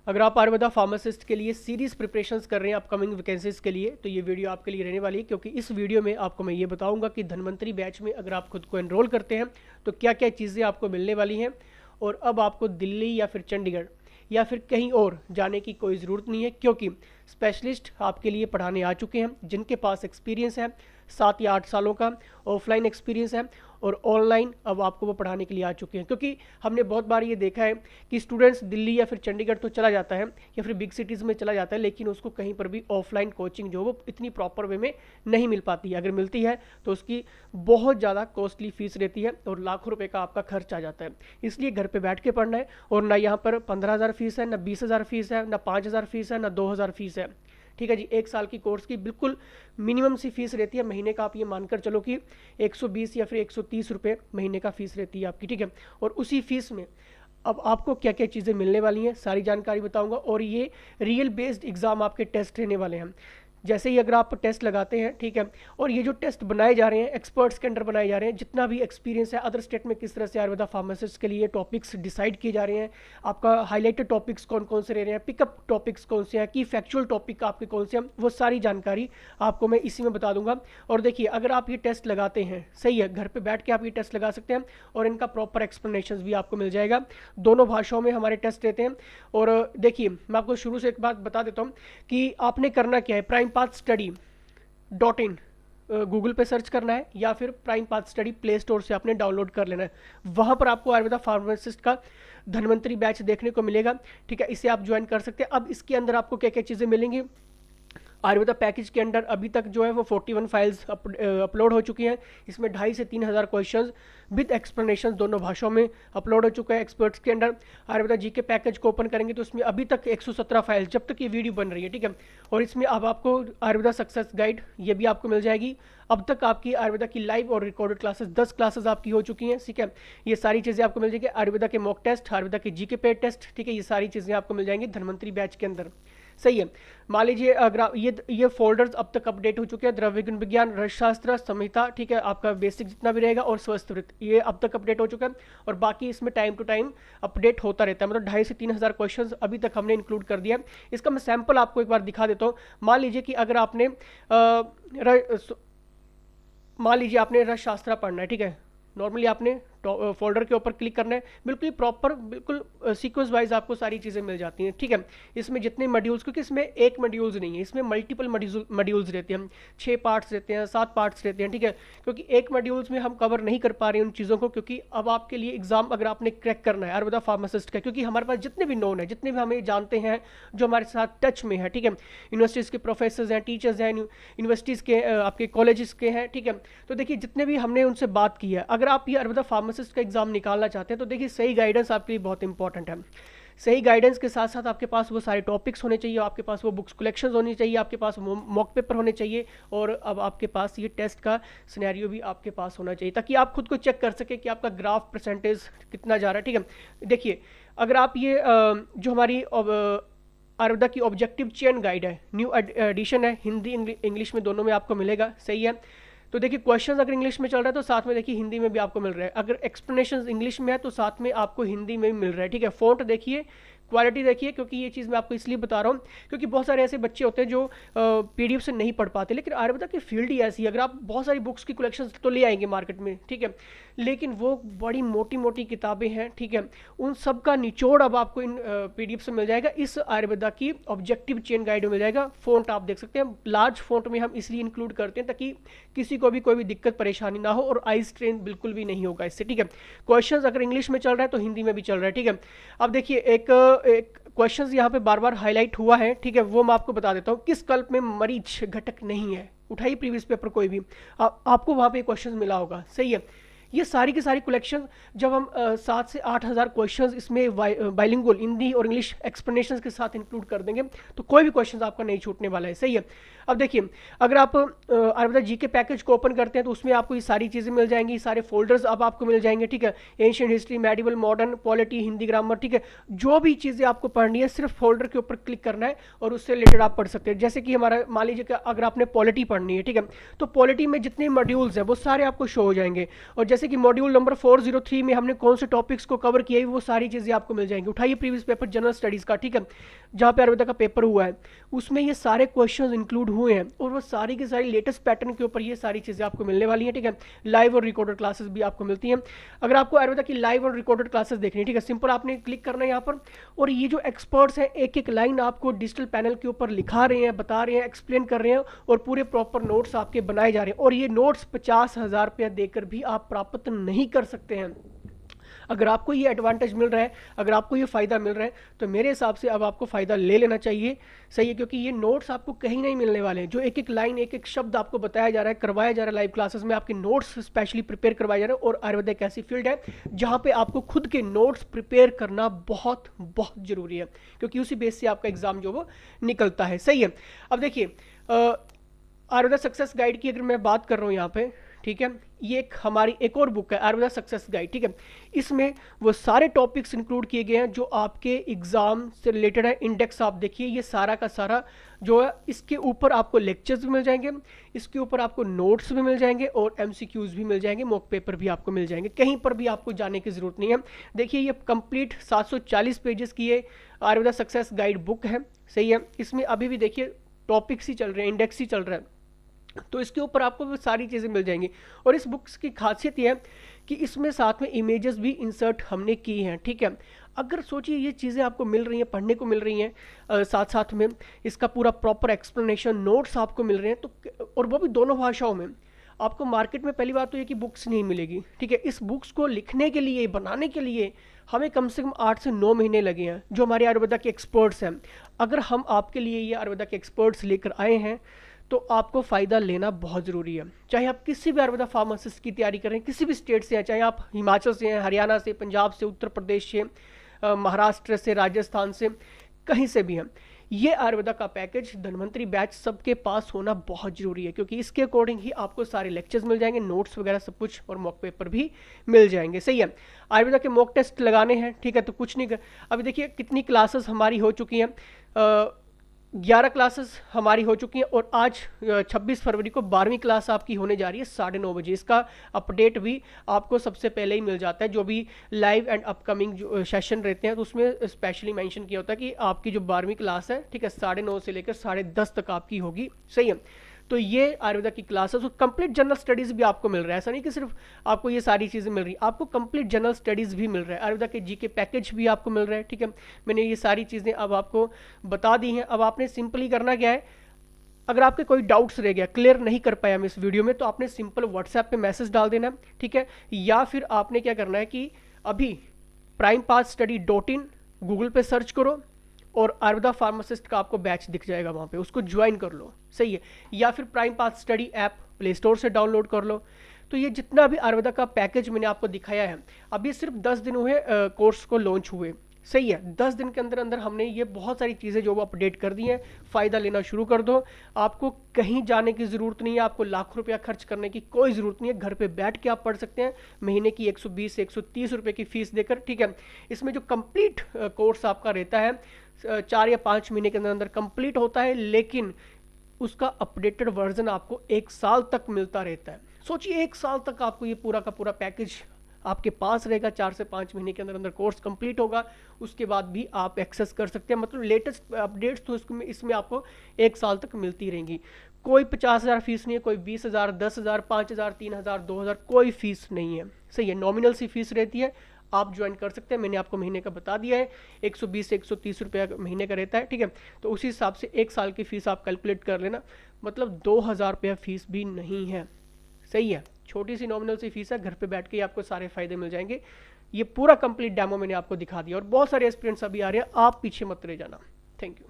अगर आप आयुर्वेदा फार्मासिस्ट के लिए सीरीज प्रिपरेशंस कर रहे हैं अपकमिंग वैकेंसीज के लिए, तो ये वीडियो आपके लिए रहने वाली है, क्योंकि इस वीडियो में आपको मैं ये बताऊंगा कि धन्वंतरी बैच में अगर आप खुद को एनरोल करते हैं तो क्या क्या चीज़ें आपको मिलने वाली हैं, और अब आपको दिल्ली या फिर चंडीगढ़ या फिर कहीं और जाने की कोई ज़रूरत नहीं है, क्योंकि स्पेशलिस्ट आपके लिए पढ़ाने आ चुके हैं जिनके पास एक्सपीरियंस है 7 या 8 सालों का, ऑफलाइन एक्सपीरियंस है, और ऑनलाइन अब आपको वो पढ़ाने के लिए आ चुके हैं। क्योंकि हमने बहुत बार ये देखा है कि स्टूडेंट्स दिल्ली या फिर चंडीगढ़ तो चला जाता है या फिर बिग सिटीज़ में चला जाता है, लेकिन उसको कहीं पर भी ऑफलाइन कोचिंग जो वो इतनी प्रॉपर वे में नहीं मिल पाती है। अगर मिलती है तो उसकी बहुत ज़्यादा कॉस्टली फीस रहती है और लाखों रुपये का आपका खर्च आ जाता है। इसलिए घर पर बैठ के पढ़ना है, और ना यहाँ पर 15,000 फीस है, ना 20,000 फीस है, ना 5,000 फीस है, ना 2,000 फीस है। ठीक है जी, 1 साल की कोर्स की बिल्कुल मिनिमम सी फीस रहती है। महीने का आप ये मानकर चलो कि 120 या फिर 130 रुपये महीने का फीस रहती है आपकी। ठीक है, और उसी फीस में अब आपको क्या क्या चीज़ें मिलने वाली हैं सारी जानकारी बताऊंगा, और ये रियल बेस्ड एग्ज़ाम आपके टेस्ट रहने वाले हैं। जैसे ही अगर आप टेस्ट लगाते हैं, ठीक है, और ये जो टेस्ट बनाए जा रहे हैं एक्सपर्ट्स के अंडर बनाए जा रहे हैं, जितना भी एक्सपीरियंस है अदर स्टेट में किस तरह से आयुर्वेदा फार्मासिस्ट के लिए टॉपिक्स डिसाइड किए जा रहे हैं, आपका हाईलाइटेड टॉपिक्स कौन कौन से रह रहे हैं, पिकअप टॉपिक्स कौन से हैं, की फैक्चुअल टॉपिक आपके कौन से हैं, वो सारी जानकारी आपको मैं इसी में बता दूंगा। और देखिए, अगर आप ये टेस्ट लगाते हैं, सही है, घर पर बैठ के आप ये टेस्ट लगा सकते हैं, और इनका प्रॉपर एक्सप्लेनेशन भी आपको मिल जाएगा। दोनों भाषाओं में हमारे टेस्ट रहते हैं। और देखिए, मैं आपको शुरू से एक बात बता देता हूँ कि आपने करना क्या है। primepathstudy.in गूगल पे सर्च करना है, या फिर prime path study play store से आपने डाउनलोड कर लेना है। वहाँ पर आपको आयुर्वेदा फार्मासिस्ट का धन्वंतरी बैच देखने को मिलेगा। ठीक है, इसे आप ज्वाइन कर सकते हैं। अब इसके अंदर आपको क्या क्या चीज़ें मिलेंगी। आयुर्वेदा पैकेज के अंडर अभी तक जो है वो 41 फाइल्स अपलोड हो चुकी हैं। इसमें 2,500 से 3,000 क्वेश्चंस विद एक्सप्लेनेशन दोनों भाषाओं में अपलोड हो चुका है एक्सपर्ट्स के अंडर। आयुर्वेदा जी के पैकेज को ओपन करेंगे तो उसमें अभी तक 117 फाइल्स जब तक ये वीडियो बन रही है। ठीक है, और इसमें अब आपको आयुर्वेदा सक्सेस गाइड ये भी आपको मिल जाएगी। अब तक आपकी आयुर्वेदा की लाइव और रिकॉर्डेड क्लासेस 10 क्लासेस आपकी हो चुकी हैं। ठीक है, ये सारी चीज़ें आपको मिल जाएगी। आयुर्वेदा के मॉक टेस्ट, आयुर्वेदा के जी के पेड टेस्ट, ठीक है, ये सारी चीज़ें आपको मिल जाएंगी धन्वंतरी बैच के अंदर। सही है, मान लीजिए अगर ये फोल्डर्स अब तक अपडेट हो चुके हैं। द्रव्य विज्ञान, रसशास्त्र, संहिता, ठीक है, आपका बेसिक जितना भी रहेगा, और स्वस्थ वृत्त, ये अब तक अपडेट हो चुका है। और बाकी इसमें टाइम टू टाइम अपडेट होता रहता है। मतलब 2,500 से 3,000 क्वेश्चंस अभी तक हमने इंक्लूड कर दिया। इसका मैं सैंपल आपको एक बार दिखा देता हूँ। मान लीजिए कि अगर आपने मान लीजिए आपने रसशास्त्र पढ़ना है। ठीक है, नॉर्मली आपने फोल्डर के ऊपर क्लिक करना है, बिल्कुल प्रॉपर, बिल्कुल सीक्वेंस वाइज आपको सारी चीज़ें मिल जाती हैं। ठीक है, इसमें जितने मॉड्यूल्स, क्योंकि इसमें एक मॉड्यूल्स नहीं है, इसमें मल्टीपल मॉड्यूल्स रहते हैं, 6 पार्ट्स रहते हैं, 7 पार्ट्स रहते हैं। ठीक है, क्योंकि एक मॉड्यूल्स में हम कवर नहीं कर पा रहे हैं उन चीज़ों को, क्योंकि अब आपके लिए एग्जाम अगर आपने क्रैक करना है आयुर्वेदा फार्मासिस्ट का, क्योंकि हमारे पास जितने भी नोन है, जितने भी हमें जानते हैं, जो हमारे साथ टच में है, ठीक है, यूनिवर्सिटीज़ के प्रोफेसर्स हैं, टीचर्स हैं, यूनिवर्सिटीज़ के आपके कॉलेजेस के हैं। ठीक है, तो देखिए जितने भी हमने उनसे बात की है, अगर आप ये आयुर्वेदा फार्मासिस्ट का एग्जाम निकालना चाहते हैं तो देखिए सही गाइडेंस आपके लिए बहुत इंपॉर्टेंट है। सही गाइडेंस के साथ साथ आपके पास वो सारे टॉपिक्स होने चाहिए, आपके पास वो बुक्स कलेक्शंस होनी चाहिए, आपके पास मॉक पेपर होने चाहिए, और अब आपके पास ये टेस्ट का सिनेरियो भी आपके पास होना चाहिए, ताकि आप खुद को चेक कर सके कि आपका ग्राफ परसेंटेज कितना जा रहा है। ठीक है, देखिए अगर आप ये जो हमारी आयुर्वेदा की ऑब्जेक्टिव चेन गाइड है, न्यू एडिशन है, हिंदी इंग्लिश में दोनों में आपको मिलेगा। सही है, तो देखिए क्वेश्चंस अगर इंग्लिश में चल रहा है तो साथ में देखिए हिंदी में भी आपको मिल रहा है। अगर एक्सप्लेनेशन इंग्लिश में है तो साथ में आपको हिंदी में भी मिल रहा है। ठीक है, फ़ॉन्ट देखिए, क्वालिटी देखिए, क्योंकि ये चीज़ मैं आपको इसलिए बता रहा हूँ क्योंकि बहुत सारे ऐसे बच्चे होते हैं जो पीडीएफ से नहीं पढ़ पाते। लेकिन आयुर्वेदा की फील्ड ही ऐसी है, अगर आप बहुत सारी बुक्स की कलेक्शन तो ले आएंगे मार्केट में, ठीक है, लेकिन वो बड़ी मोटी मोटी किताबें हैं। ठीक है, उन सब का निचोड़ अब आपको इन पीडीएफ से मिल जाएगा, इस आयुर्वेदा की ऑब्जेक्टिव चेन गाइड में मिल जाएगा। फ़ॉन्ट आप देख सकते हैं, लार्ज फ़ॉन्ट में हम इसलिए इंक्लूड करते हैं ताकि किसी को भी कोई भी दिक्कत परेशानी ना हो, और आई स्ट्रेन बिल्कुल भी नहीं होगा इससे। ठीक है, क्वेश्चन अगर इंग्लिश में चल रहा है तो हिंदी में भी चल रहा है। ठीक है, अब देखिए एक क्वेश्चंस यहाँ पे बार बार हाईलाइट हुआ है। ठीक है, वो मैं आपको बता देता हूँ। किस कल्प में मरीच घटक नहीं है, उठाइए प्रीवियस पेपर कोई भी, आपको वहाँ पे क्वेश्चन मिला होगा। सही है, ये सारी की सारी कलेक्शन जब हम 7 से 8,000 क्वेश्चंस इसमें बाइलिंगुअल हिंदी और इंग्लिश एक्सप्लेनेशंस के साथ इंक्लूड कर देंगे तो कोई भी क्वेश्चन आपका नहीं छूटने वाला है। सही है, अब देखिए अगर आप आयुर्वेदा जी के पैकेज को ओपन करते हैं तो उसमें आपको ये सारी चीज़ें मिल जाएंगी, सारे फोल्डर्स अब आपको मिल जाएंगे। ठीक है, ancient history, medieval, modern, polity, Hindi grammar, ठीक है, जो भी चीज़ें आपको पढ़नी है सिर्फ फोल्डर के ऊपर क्लिक करना है और उससे रिलेटेड आप पढ़ सकते हैं। जैसे कि हमारा मान लीजिए कि अगर आपने पॉलिटी पढ़नी है, ठीक है, तो पॉलिटी में जितने मॉड्यूल्स हैं वो सारे आपको शो हो जाएंगे। और जैसे जैसे कि मॉड्यूल नंबर 403 में हमने कौन से टॉपिक्स को कवर किया है वो सारी चीज़ें आपको मिल जाएंगी। उठाइए प्रीवियस पेपर जनरल स्टडीज़ का, ठीक है, जहाँ पे आयुर्वेदा का पेपर हुआ है, उसमें ये सारे क्वेश्चंस इंक्लूड हुए हैं और वो सारी की सारी लेटेस्ट पैटर्न के ऊपर ये सारी चीज़ें आपको मिलने वाली हैं, ठीक है। लाइव और रिकॉर्डेड क्लासेस भी आपको मिलती हैं। अगर आपको आयुर्वेदा की लाइव और रिकॉर्डेड क्लासेस देखनी है, ठीक है, सिंपल आपने क्लिक करना है यहाँ पर, और ये जो एक्सपर्ट्स हैं एक एक लाइन आपको डिजिटल पैनल के ऊपर लिखा रहे हैं, बता रहे हैं, एक्सप्लेन कर रहे हैं, और पूरे प्रॉपर नोट्स आपके बनाए जा रहे हैं। और ये नोट्स 50,000 रुपया देकर भी आप प्राप्त नहीं कर सकते हैं। अगर आपको ये एडवांटेज मिल रहा है, अगर आपको ये फ़ायदा मिल रहा है, तो मेरे हिसाब से अब आपको फ़ायदा ले लेना चाहिए, सही है, क्योंकि ये नोट्स आपको कहीं नहीं मिलने वाले हैं। जो एक एक लाइन, एक एक शब्द आपको बताया जा रहा है, करवाया जा रहा है लाइव क्लासेस में, आपके नोट्स स्पेशली प्रिपेयर करवाए जा रहे हैं। और आयुर्वेदा एक ऐसी फील्ड है जहाँ पे आपको खुद के नोट्स प्रिपेयर करना बहुत बहुत ज़रूरी है, क्योंकि उसी बेस से आपका एग्जाम जो वो निकलता है, सही है। अब देखिए आयुर्वेदा सक्सेस गाइड की अगर मैं बात कर रहा हूँ यहाँ पे, ठीक है, ये एक हमारी एक और बुक है आयुर्वेदा सक्सेस गाइड, ठीक है। इसमें वो सारे टॉपिक्स इंक्लूड किए गए हैं जो आपके एग्जाम से रिलेटेड है। इंडेक्स आप देखिए, ये सारा का सारा जो है, इसके ऊपर आपको लेक्चर्स भी मिल जाएंगे, इसके ऊपर आपको नोट्स भी मिल जाएंगे और एमसीक्यूज भी मिल जाएंगे, मॉक पेपर भी आपको मिल जाएंगे। कहीं पर भी आपको जाने की जरूरत नहीं है। देखिए ये कंप्लीट 740 पेजेस की ये आयुर्वेदा सक्सेस गाइड बुक है, सही है। इसमें अभी भी देखिए टॉपिक्स ही चल रहे हैं, इंडेक्स ही चल रहा है, तो इसके ऊपर आपको वो सारी चीज़ें मिल जाएंगी। और इस बुक्स की खासियत ये है कि इसमें साथ में इमेजेस भी इंसर्ट हमने की हैं, ठीक है। अगर सोचिए ये चीज़ें आपको मिल रही हैं, पढ़ने को मिल रही हैं, साथ साथ में इसका पूरा प्रॉपर एक्सप्लेनेशन नोट्स आपको मिल रहे हैं, तो और वो भी दोनों भाषाओं में। आपको मार्केट में पहली बात तो ये कि बुक्स नहीं मिलेगी, ठीक है। इस बुक्स को लिखने के लिए, बनाने के लिए हमें कम से कम 8 से 9 महीने लगे हैं, जो हमारे आयुर्वेदा के एक्सपर्ट्स हैं। अगर हम आपके लिए ये आयुर्वेदा के एक्सपर्ट्स लेकर आए हैं तो आपको फ़ायदा लेना बहुत ज़रूरी है। चाहे आप किसी भी आयुर्वेदा फार्मासिस्ट की तैयारी करें, किसी भी स्टेट से हैं, चाहे आप हिमाचल से हैं, हरियाणा से, पंजाब से, उत्तर प्रदेश से, महाराष्ट्र से, राजस्थान से, कहीं से भी हैं, ये आयुर्वेदा का पैकेज धन्वंतरी बैच सबके पास होना बहुत ज़रूरी है, क्योंकि इसके अकॉर्डिंग ही आपको सारे लेक्चर्स मिल जाएंगे, नोट्स वगैरह सब कुछ, और मॉक पेपर भी मिल जाएंगे, सही है। आयुर्वेदा के मॉक टेस्ट लगाने हैं, ठीक है, तो कुछ नहीं कर, अभी देखिए कितनी क्लासेस हमारी हो चुकी हैं, 11 क्लासेस हमारी हो चुकी हैं, और आज 26 फरवरी को 12वीं क्लास आपकी होने जा रही है 9:30 बजे। इसका अपडेट भी आपको सबसे पहले ही मिल जाता है, जो भी लाइव एंड अपकमिंग जो सेशन रहते हैं, तो उसमें स्पेशली मेंशन किया होता है कि आपकी जो 12वीं क्लास है, ठीक है, 9:30 से लेकर 10:30 तक आपकी होगी, सही है। तो ये आयुर्वेदा की क्लासेस, और कंप्लीट जनरल स्टडीज़ भी आपको मिल रहा है। ऐसा नहीं कि सिर्फ आपको ये सारी चीज़ें मिल रही है, आपको कंप्लीट जनरल स्टडीज़ भी मिल रहा है, आयुर्वेदा के जीके पैकेज भी आपको मिल रहा है, ठीक है। मैंने ये सारी चीज़ें अब आपको बता दी हैं। अब आपने सिंपली करना क्या है, अगर आपके कोई डाउट्स रह गया, क्लियर नहीं कर पाया मैं इस वीडियो में, तो आपने सिंपल व्हाट्सएप पे मैसेज डाल देना, ठीक है। या फिर आपने क्या करना है कि अभी primepathstudy.in गूगल पे सर्च करो, और आयुर्वेदा फार्मासिस्ट का आपको बैच दिख जाएगा वहाँ पे, उसको ज्वाइन कर लो, सही है। या फिर prime path study app play store से डाउनलोड कर लो। तो ये जितना भी आयुर्वेदा का पैकेज मैंने आपको दिखाया है, अभी सिर्फ 10 दिन हुए कोर्स को लॉन्च हुए, सही है। 10 दिन के अंदर अंदर हमने ये बहुत सारी चीज़ें जो वो अपडेट कर दी हैं। फ़ायदा लेना शुरू कर दो, आपको कहीं जाने की ज़रूरत नहीं है, आपको लाख रुपया खर्च करने की कोई ज़रूरत नहीं है, घर पे बैठ के आप पढ़ सकते हैं, महीने की 120 से 130 रुपये की फ़ीस देकर, ठीक है। इसमें जो कंप्लीट कोर्स आपका रहता है 4 या 5 महीने के अंदर अंदर कंप्लीट होता है, लेकिन उसका अपडेटेड वर्जन आपको 1 साल तक मिलता रहता है। सोचिए 1 साल तक आपको ये पूरा का पूरा पैकेज आपके पास रहेगा, 4 से 5 महीने के अंदर अंदर कोर्स कंप्लीट होगा, उसके बाद भी आप एक्सेस कर सकते हैं। मतलब लेटेस्ट अपडेट्स तो इसमें आपको 1 साल तक मिलती रहेंगी। कोई 50,000 फीस नहीं है, कोई 20,000, 10,000, 5,000, 3,000, 2,000 कोई फीस नहीं है, सही है। नॉमिनल सी फीस रहती है, आप ज्वाइन कर सकते हैं। मैंने आपको महीने का बता दिया है, 120 से 130 रुपया महीने का रहता है, ठीक है। तो उसी हिसाब से 1 साल की फ़ीस आप कैलकुलेट कर लेना, मतलब 2,000 रुपया फ़ीस भी नहीं है, सही है। छोटी सी नॉमिनल सी फीस है, घर पे बैठ के आपको सारे फायदे मिल जाएंगे। ये पूरा कंप्लीट डेमो मैंने आपको दिखा दिया, और बहुत सारे एस्पिरेंट्स अभी आ रहे हैं, आप पीछे मत रह जाना। Thank you.